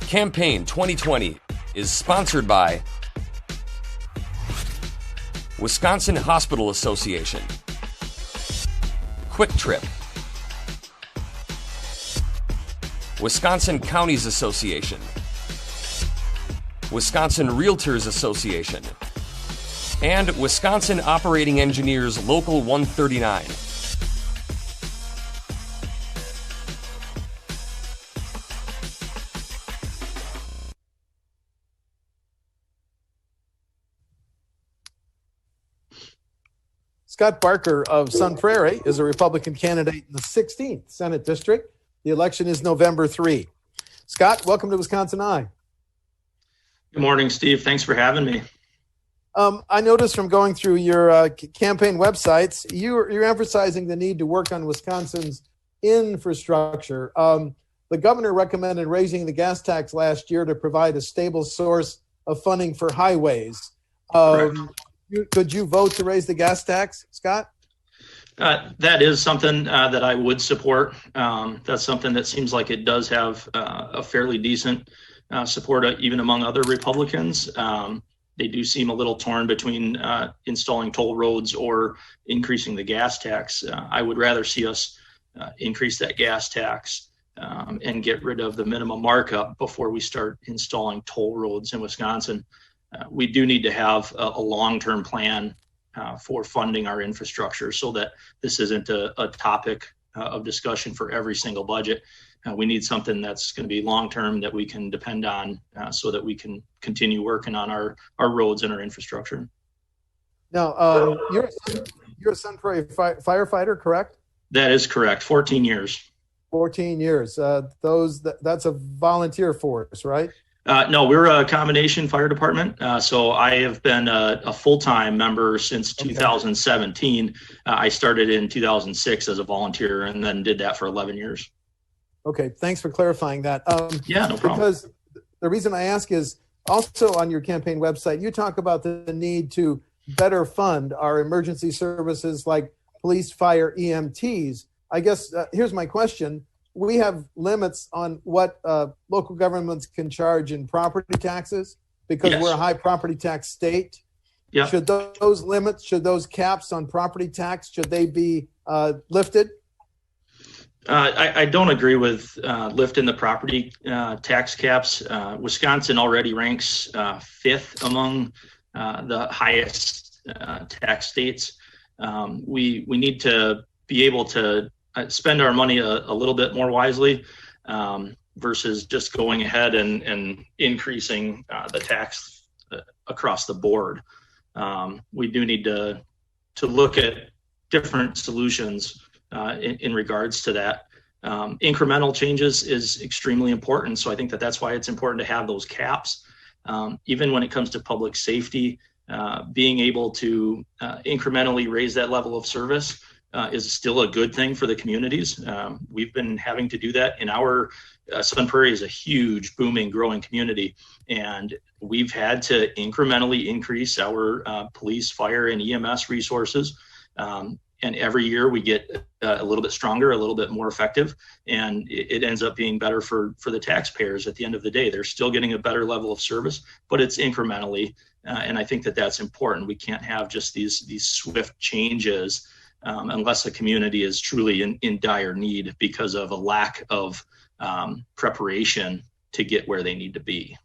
Campaign 2020 is sponsored by Wisconsin Hospital Association, Quick Trip, Wisconsin Counties Association, Wisconsin Realtors Association, and Wisconsin Operating Engineers Local 139. Scott Barker of Sun Prairie is a Republican candidate in the 16th Senate District. The election is November 3. Scott, welcome to WisconsinEye. Good morning, Steve. Thanks for having me. I noticed from going through your campaign websites, you're emphasizing the need to work on Wisconsin's infrastructure. The governor recommended raising the gas tax last year to provide a stable source of funding for highways. Could you vote to raise the gas tax, Scott? That is something that I would support. That's something that seems like it does have a fairly decent support, even among other Republicans. They do seem a little torn between installing toll roads or increasing the gas tax. I would rather see us increase that gas tax and get rid of the minimum markup before we start installing toll roads in Wisconsin. We do need to have a long-term plan for funding our infrastructure so that this isn't a topic of discussion for every single budget. We need something that's going to be long-term that we can depend on so that we can continue working on our roads and our infrastructure. Now, you're a Sun Prairie firefighter, correct? That is correct. 14 years. 14 years. That's a volunteer force, right? No, we're a combination fire department. So I have been a full-time member since 2017. I started in 2006 as a volunteer and then did that for 11 years. Okay, thanks for clarifying that. Yeah, no problem. Because the reason I ask is also on your campaign website, you talk about the need to better fund our emergency services like police, fire, EMTs. I guess here's my question. We have limits on what local governments can charge in property taxes because we're a high property tax state. Yeah. Should those limits, should those caps on property tax, should they be lifted? I don't agree with lifting the property tax caps. Wisconsin already ranks fifth among the highest tax states. We need to be able to spend our money a little bit more wisely versus just going ahead and increasing the tax across the board. We do need to look at different solutions in regards to that. Incremental changes is extremely important. So I think that's why it's important to have those caps. Even when it comes to public safety, being able to incrementally raise that level of service is still a good thing for the communities. We've been having to do that in our Sun Prairie is a huge, booming, growing community, and we've had to incrementally increase our police, fire, and EMS resources. And every year we get a little bit stronger, a little bit more effective, and it ends up being better for the taxpayers at the end of the day. They're still getting a better level of service, but it's incrementally, and I think that's important. We can't have just these swift changes unless a community is truly in dire need because of a lack of preparation to get where they need to be.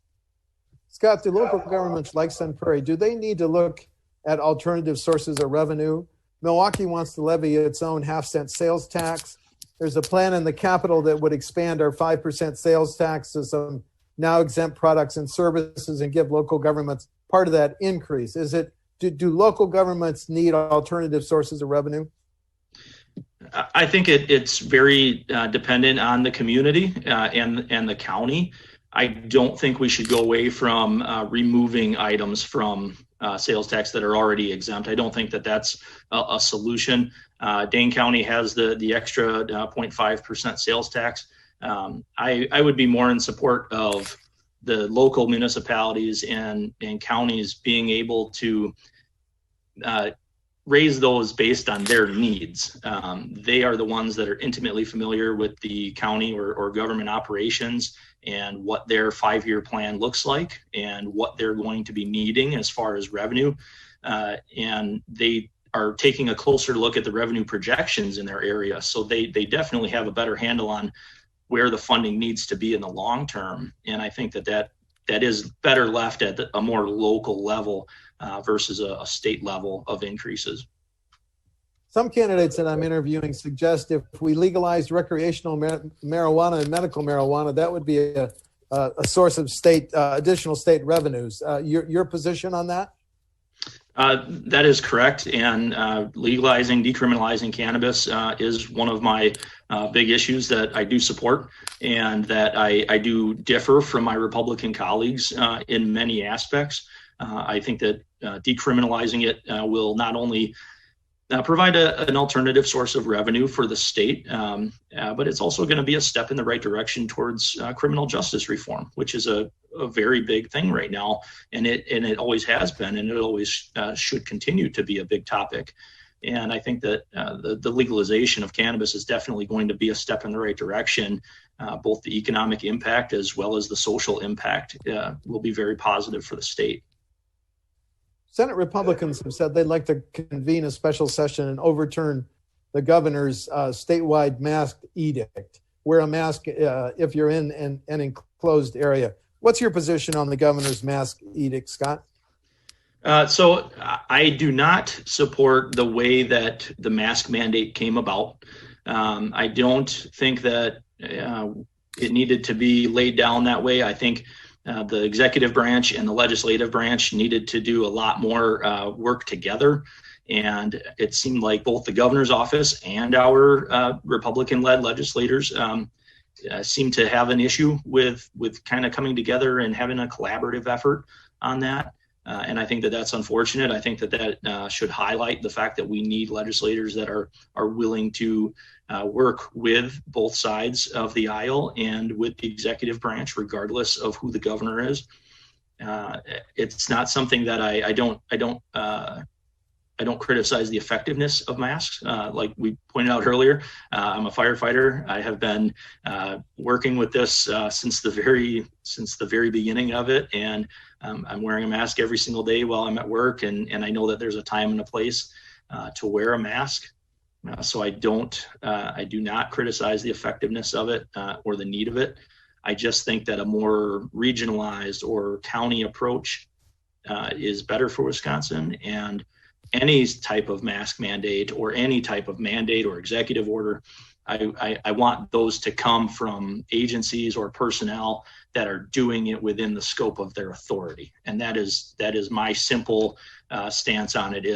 Scott, do local governments like Sun Prairie, do they need to look at alternative sources of revenue? Milwaukee wants to levy its own half-cent sales tax. There's a plan in the Capitol that would expand our 5% sales tax to some now exempt products and services and give local governments part of that increase. Do local governments need alternative sources of revenue? I think it's very dependent on the community and the county. I don't think we should go away from removing items from sales tax that are already exempt. I don't think that's a solution. Dane County has the extra 0.5% sales tax. I would be more in support of the local municipalities and counties being able to raise those based on their needs. They are the ones that are intimately familiar with the county or government operations and what their 5-year plan looks like and what they're going to be needing as far as revenue. And they are taking a closer look at the revenue projections in their area. So they definitely have a better handle on where the funding needs to be in the long term. And I think that is better left at a more local level versus a state level of increases. Some candidates that I'm interviewing suggest if we legalized recreational marijuana and medical marijuana, that would be a source of additional state revenues. Your position on that? That is correct. And legalizing, decriminalizing cannabis is one of my big issues that I do support, and that I do differ from my Republican colleagues in many aspects. I think that decriminalizing it will not only provide an alternative source of revenue for the state, but it's also going to be a step in the right direction towards criminal justice reform, which is a very big thing right now, and it always has been, and it always should continue to be a big topic. And I think that the legalization of cannabis is definitely going to be a step in the right direction. Both the economic impact as well as the social impact will be very positive for the state. Senate Republicans have said they'd like to convene a special session and overturn the governor's statewide mask edict. Wear a mask if you're in an enclosed area. What's your position on the governor's mask edict, Scott? So I do not support the way that the mask mandate came about. I don't think that it needed to be laid down that way. I think the executive branch and the legislative branch needed to do a lot more work together. And it seemed like both the governor's office and our Republican-led legislators seem to have an issue with kind of coming together and having a collaborative effort on that. And I think that that's unfortunate. I think that should highlight the fact that we need legislators that are willing to work with both sides of the aisle and with the executive branch, regardless of who the governor is. It's not something that I don't criticize the effectiveness of masks. Like we pointed out earlier, I'm a firefighter. I have been working with this since the very beginning of it, and I'm wearing a mask every single day while I'm at work, and I know that there's a time and a place to wear a mask. So I do not criticize the effectiveness of it or the need of it. I just think that a more regionalized or county approach is better for Wisconsin, and any type of mask mandate or any type of mandate or executive order, I want those to come from agencies or personnel that are doing it within the scope of their authority. And that is my simple stance on it.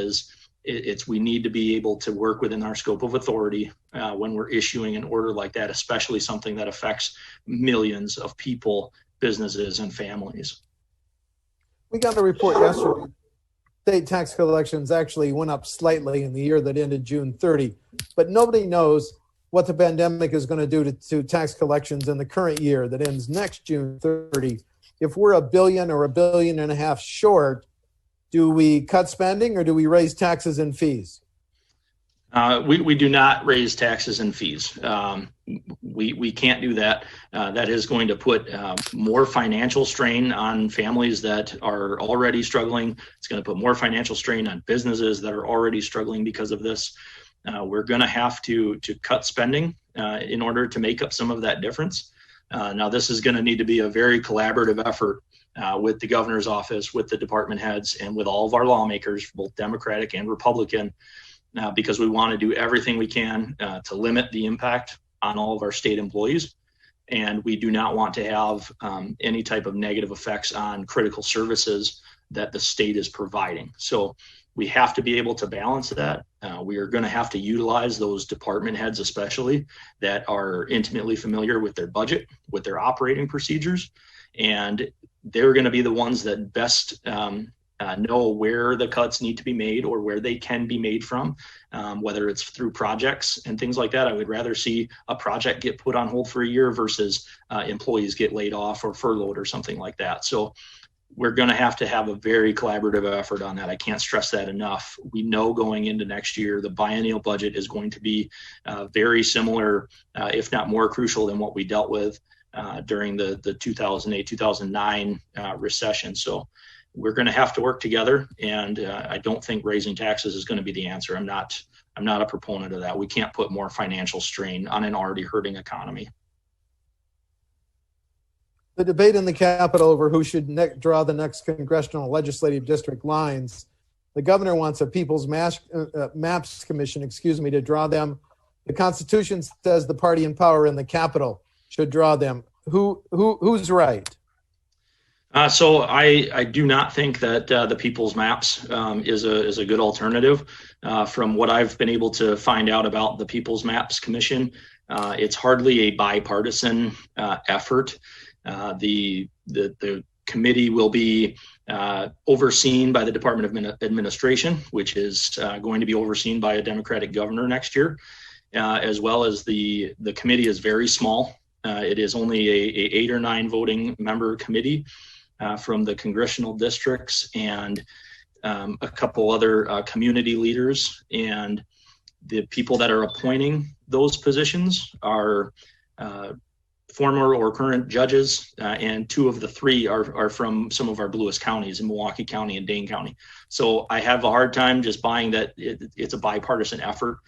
It's we need to be able to work within our scope of authority when we're issuing an order like that, especially something that affects millions of people, businesses, and families. We got a report yesterday. State tax collections actually went up slightly in the year that ended June 30, but nobody knows what the pandemic is going to do to tax collections in the current year that ends next June 30. If we're $1 billion or $1.5 billion short, do we cut spending or do we raise taxes and fees? We do not raise taxes and fees. We can't do that. That is going to put more financial strain on families that are already struggling. It's going to put more financial strain on businesses that are already struggling because of this. We're going to have to cut spending in order to make up some of that difference. Now, this is going to need to be a very collaborative effort with the governor's office, with the department heads, and with all of our lawmakers, both Democratic and Republican, because we want to do everything we can to limit the impact on all of our state employees. And we do not want to have any type of negative effects on critical services that the state is providing. So we have to be able to balance that. We are going to have to utilize those department heads, especially that are intimately familiar with their budget, with their operating procedures. And they're going to be the ones that best know where the cuts need to be made or where they can be made from, whether it's through projects and things like that. I would rather see a project get put on hold for a year versus employees get laid off or furloughed or something like that. So we're going to have a very collaborative effort on that. I can't stress that enough. We know going into next year, the biennial budget is going to be very similar, if not more crucial than what we dealt with during the 2008-2009 recession. So we're going to have to work together, and I don't think raising taxes is going to be the answer. I'm not a proponent of that. We can't put more financial strain on an already hurting economy. The debate in the Capitol over who should draw the next congressional legislative district lines. The governor wants a People's Maps Commission, to draw them. The Constitution says the party in power in the Capitol should draw them. Who's right? So I do not think that the People's Maps is a good alternative. From what I've been able to find out about the People's Maps Commission, it's hardly a bipartisan effort. The committee will be overseen by the Department of Administration, which is going to be overseen by a Democratic governor next year, as well as the committee is very small. It is only a 8 or 9 voting member committee from the congressional districts and a couple other community leaders. And the people that are appointing those positions are former or current judges, and 2 of the 3 are from some of our bluest counties in Milwaukee County and Dane County. So I have a hard time just buying that it's a bipartisan effort.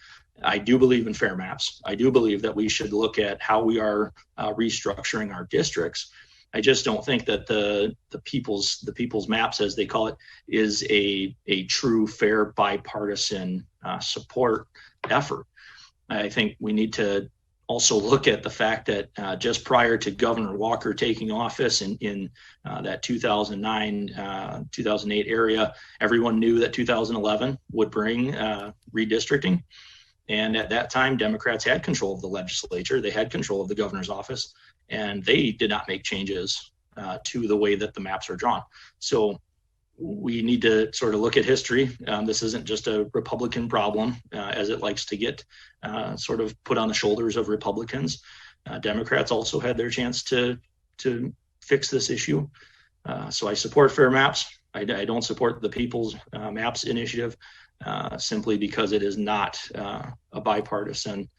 I do believe in fair maps. I do believe that we should look at how we are restructuring our districts. I just don't think that the people's maps, as they call it, is a true, fair, bipartisan support effort. I think we need to also look at the fact that just prior to Governor Walker taking office in that 2009, 2008 area, everyone knew that 2011 would bring redistricting. And at that time, Democrats had control of the legislature. They had control of the governor's office, and they did not make changes to the way that the maps are drawn. So we need to sort of look at history. This isn't just a Republican problem, as it likes to get sort of put on the shoulders of Republicans. Democrats also had their chance to fix this issue. So I support fair maps. I don't support the People's Maps Initiative simply because it is not a bipartisan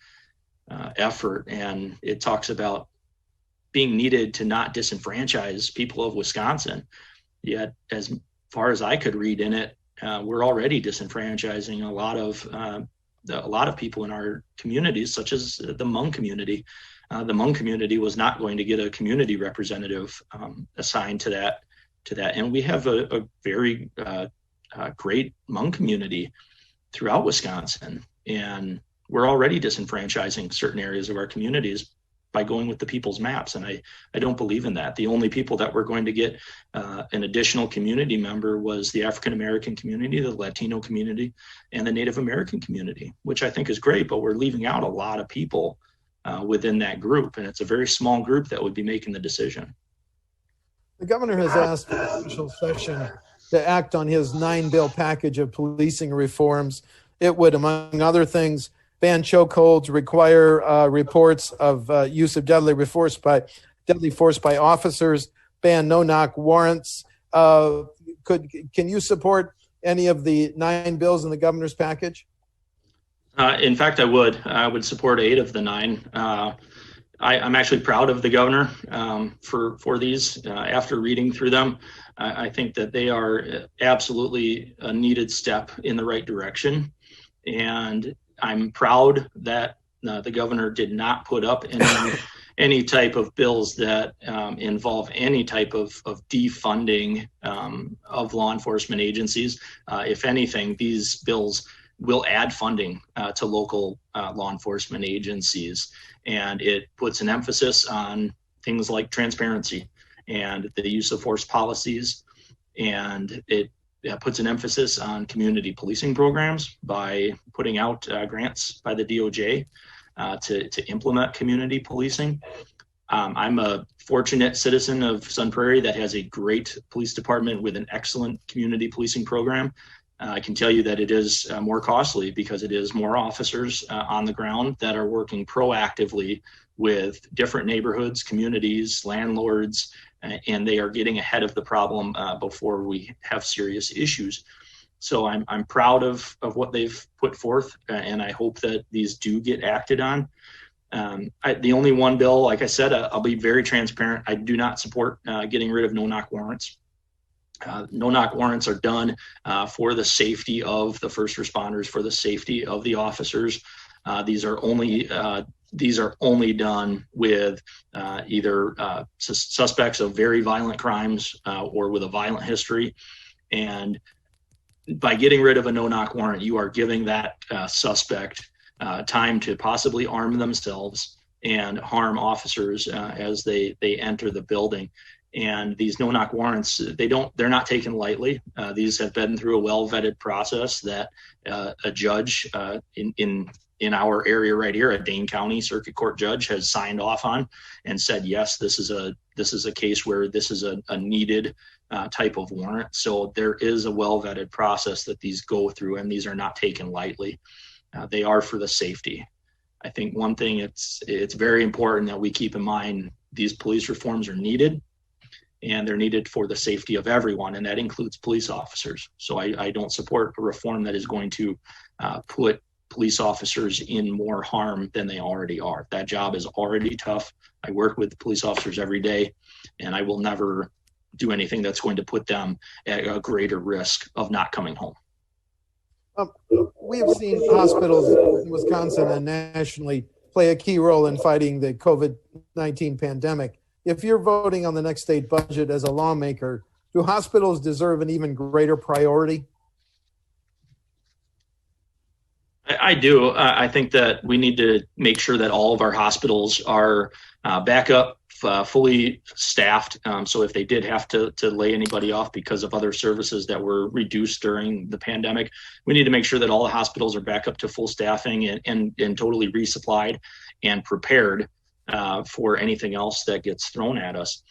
effort. And it talks about being needed to not disenfranchise people of Wisconsin. Yet, as far as I could read in it, we're already disenfranchising a lot of people in our communities, such as the Hmong community. The Hmong community was not going to get a community representative assigned to that, and we have a very great Hmong community throughout Wisconsin, and we're already disenfranchising certain areas of our communities by going with the People's Maps. And I don't believe in that. The only people that were going to get an additional community member was the African-American community, the Latino community, and the Native American community, which I think is great, but we're leaving out a lot of people within that group. And it's a very small group that would be making the decision. The governor has asked for a special session to act on his 9-bill package of policing reforms. It would, among other things, ban chokeholds, require reports of use of deadly force by officers, ban no-knock warrants. Can you support any of the 9 bills in the governor's package? In fact, I would support 8 of the 9. I'm actually proud of the governor for these. After reading through them, I think that they are absolutely a needed step in the right direction. And I'm proud that the governor did not put up any type of bills that involve any type of defunding of law enforcement agencies. If anything, these bills will add funding to local law enforcement agencies. And it puts an emphasis on things like transparency and the use of force policies. And it puts an emphasis on community policing programs by putting out grants by the DOJ to implement community policing. I'm a fortunate citizen of Sun Prairie that has a great police department with an excellent community policing program. I can tell you that it is more costly because it is more officers on the ground that are working proactively with different neighborhoods, communities, landlords, and they are getting ahead of the problem before we have serious issues. So I'm proud of what they've put forth, and I hope that these do get acted on. The only one bill, like I said, I'll be very transparent. I do not support getting rid of no-knock warrants. No-knock warrants are done for the safety of the first responders, for the safety of the officers. These are only done with either suspects of very violent crimes or with a violent history. And by getting rid of a no-knock warrant, you are giving that suspect time to possibly arm themselves and harm officers as they enter the building. And these no-knock warrants, they're not taken lightly. These have been through a well-vetted process that a judge in our area right here, a Dane County Circuit Court judge, has signed off on and said, yes, this is a case where this is a needed type of warrant. So there is a well-vetted process that these go through, and these are not taken lightly. They are for the safety. I think one thing it's very important that we keep in mind, these police reforms are needed, and they're needed for the safety of everyone, and that includes police officers. So I don't support a reform that is going to put police officers in more harm than they already are. That job is already tough. I work with police officers every day, and I will never do anything that's going to put them at a greater risk of not coming home. We have seen hospitals in Wisconsin and nationally play a key role in fighting the COVID-19 pandemic. If you're voting on the next state budget as a lawmaker, do hospitals deserve an even greater priority? I do. I think that we need to make sure that all of our hospitals are back up, fully staffed. So if they did have to lay anybody off because of other services that were reduced during the pandemic, we need to make sure that all the hospitals are back up to full staffing and totally resupplied and prepared for anything else that gets thrown at us.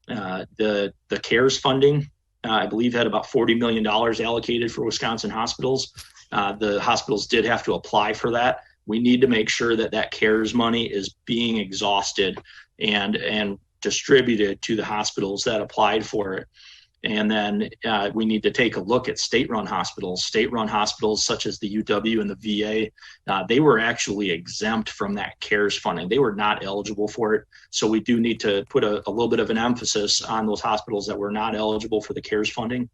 The CARES funding, I believe, had about $40 million allocated for Wisconsin hospitals. The hospitals did have to apply for that. We need to make sure that CARES money is being exhausted and distributed to the hospitals that applied for it. And then we need to take a look at state-run hospitals. State-run hospitals such as the UW and the VA, they were actually exempt from that CARES funding. They were not eligible for it. So we do need to put a little bit of an emphasis on those hospitals that were not eligible for the CARES funding.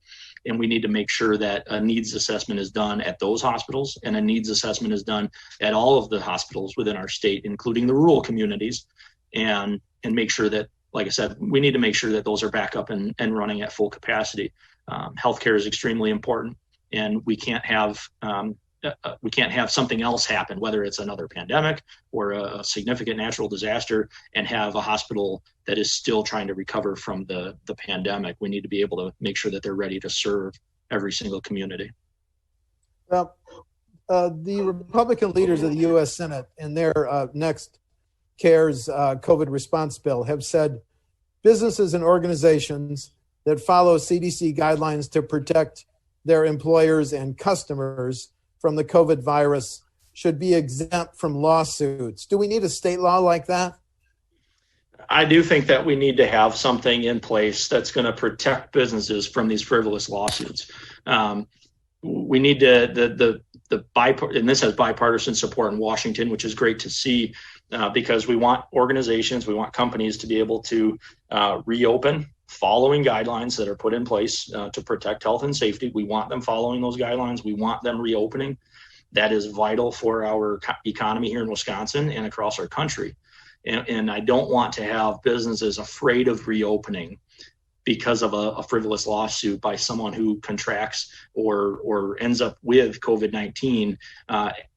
And we need to make sure that a needs assessment is done at those hospitals, and a needs assessment is done at all of the hospitals within our state, including the rural communities, and make sure that, like I said, we need to make sure that those are back up and running at full capacity. Healthcare is extremely important, and we can't have something else happen, whether it's another pandemic or a significant natural disaster, and have a hospital that is still trying to recover from the pandemic. We need to be able to make sure that they're ready to serve every single community. Well, the Republican leaders of the U.S. Senate in their next CARES COVID response bill have said businesses and organizations that follow CDC guidelines to protect their employers and customers from the COVID virus should be exempt from lawsuits. Do we need a state law like that? I do think that we need to have something in place that's going to protect businesses from these frivolous lawsuits. We need to, and this has bipartisan support in Washington, which is great to see, because we want organizations, we want companies to be able to reopen following guidelines that are put in place to protect health and safety. We want them following those guidelines. We want them reopening. That is vital for our economy here in Wisconsin and across our country. And I don't want to have businesses afraid of reopening because of a frivolous lawsuit by someone who contracts or ends up with COVID-19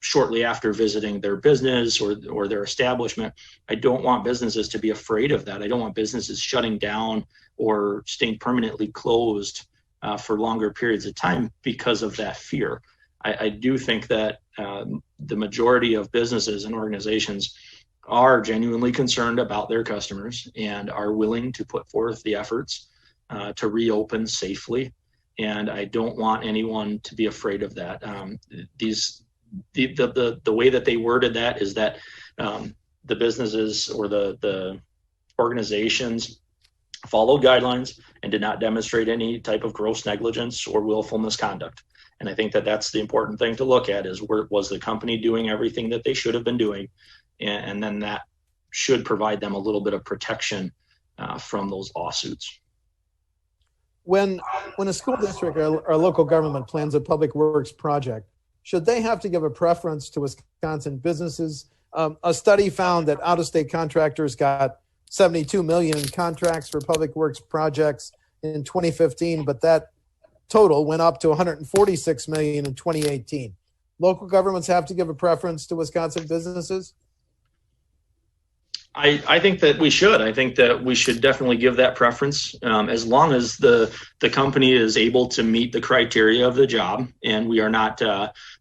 shortly after visiting their business or their establishment. I don't want businesses to be afraid of that. I don't want businesses shutting down or staying permanently closed for longer periods of time because of that fear. I do think that the majority of businesses and organizations are genuinely concerned about their customers and are willing to put forth the efforts to reopen safely. And I don't want anyone to be afraid of that. The way that they worded that is that the businesses or the organizations followed guidelines, and did not demonstrate any type of gross negligence or willful misconduct. And I think that that's the important thing to look at is was the company doing everything that they should have been doing? And then that should provide them a little bit of protection from those lawsuits. When a school district or local government plans a public works project, should they have to give a preference to Wisconsin businesses? A study found that out-of-state contractors got $72 million in contracts for public works projects in 2015, but that total went up to $146 million in 2018. Local governments have to give a preference to Wisconsin businesses? I think that we should. I think that we should definitely give that preference as long as the company is able to meet the criteria of the job, and we are not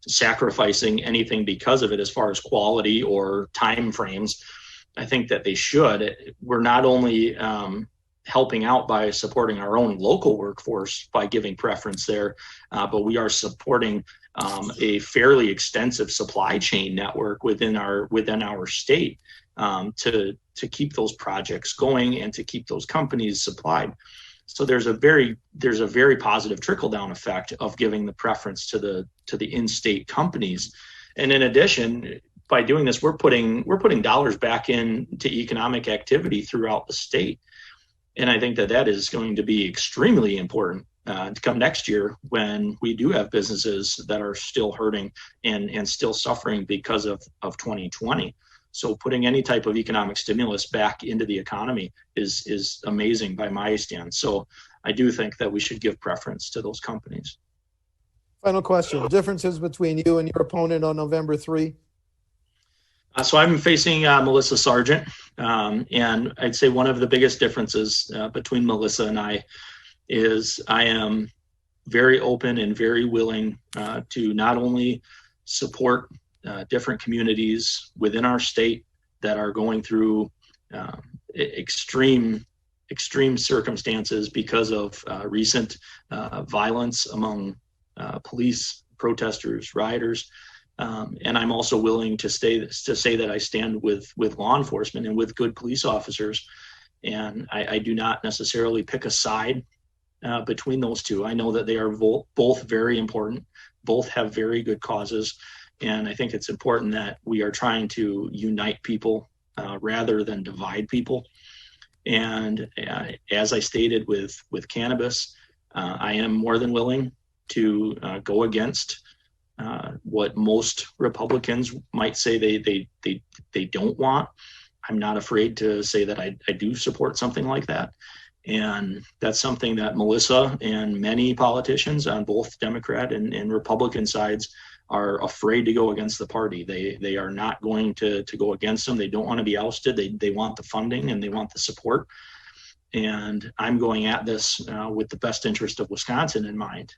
sacrificing anything because of it as far as quality or time frames. I think that they should. We're not only helping out by supporting our own local workforce by giving preference there, but we are supporting a fairly extensive supply chain network within our state to keep those projects going and to keep those companies supplied. So there's a very positive trickle down effect of giving the preference to the in-state companies. And in addition, by doing this, we're putting dollars back into economic activity throughout the state. And I think that is going to be extremely important to come next year when we do have businesses that are still hurting and still suffering because of 2020. So putting any type of economic stimulus back into the economy is amazing by my stand. So I do think that we should give preference to those companies. Final question. Differences between you and your opponent on November 3? So I'm facing Melissa Sargent. And I'd say one of the biggest differences between Melissa and I is I am very open and very willing to not only support different communities within our state that are going through extreme circumstances because of recent violence among police, protesters, rioters. And I'm also willing to say that I stand with law enforcement and with good police officers. And I do not necessarily pick a side between those two. I know that they are both very important, both have very good causes. And I think it's important that we are trying to unite people rather than divide people. And as I stated with cannabis, I am more than willing to go against what most Republicans might say they don't want. I'm not afraid to say that I do support something like that. And that's something that Melissa and many politicians on both Democrat and Republican sides are afraid to go against the party. They are not going to go against them. They don't want to be ousted. They want the funding and they want the support. And I'm going at this with the best interest of Wisconsin in mind.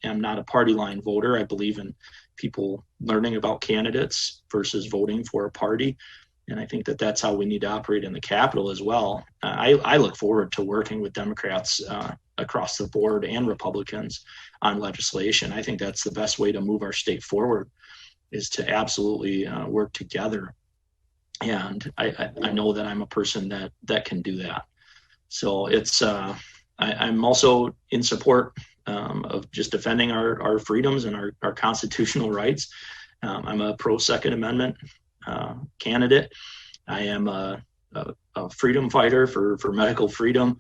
I'm not a party line voter. I believe in people learning about candidates versus voting for a party. And I think that that's how we need to operate in the Capitol as well. I look forward to working with Democrats across the board and Republicans on legislation. I think that's the best way to move our state forward, is to absolutely work together. And I know that I'm a person that can do that. So it's I'm also in support of just defending our freedoms and our constitutional rights. I'm a pro Second Amendment candidate. I am a freedom fighter for medical freedom.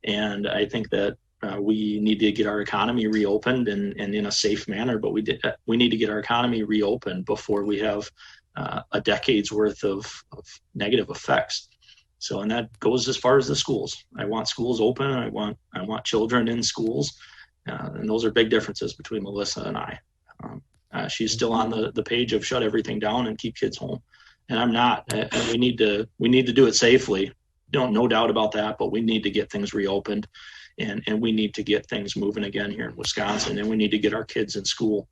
And I think that we need to get our economy reopened and in a safe manner, but we need to get our economy reopened before we have a decade's worth of negative effects. So, and that goes as far as the schools. I want schools open. I want children in schools. And those are big differences between Melissa and I. She's still on the page of shut everything down and keep kids home. And I'm not. And we need to do it safely. No doubt about that, but we need to get things reopened and we need to get things moving again here in Wisconsin, and we need to get our kids in school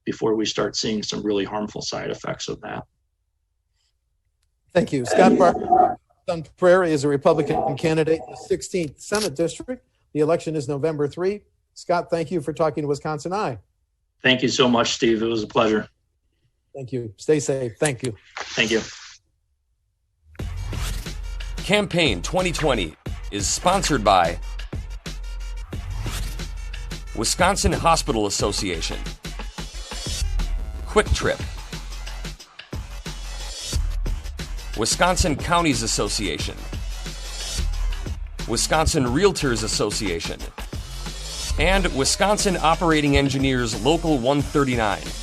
before we start seeing some really harmful side effects of that. Thank you. Scott Barker, Prairie, is a Republican candidate in the 16th Senate District. The election is November 3. Scott, thank you for talking to WisconsinEye. Thank you so much, Steve. It was a pleasure. Thank you. Stay safe. Thank you. Thank you. Campaign 2020. is sponsored by Wisconsin Hospital Association, Quick Trip, Wisconsin Counties Association, Wisconsin Realtors Association, and Wisconsin Operating Engineers Local 139.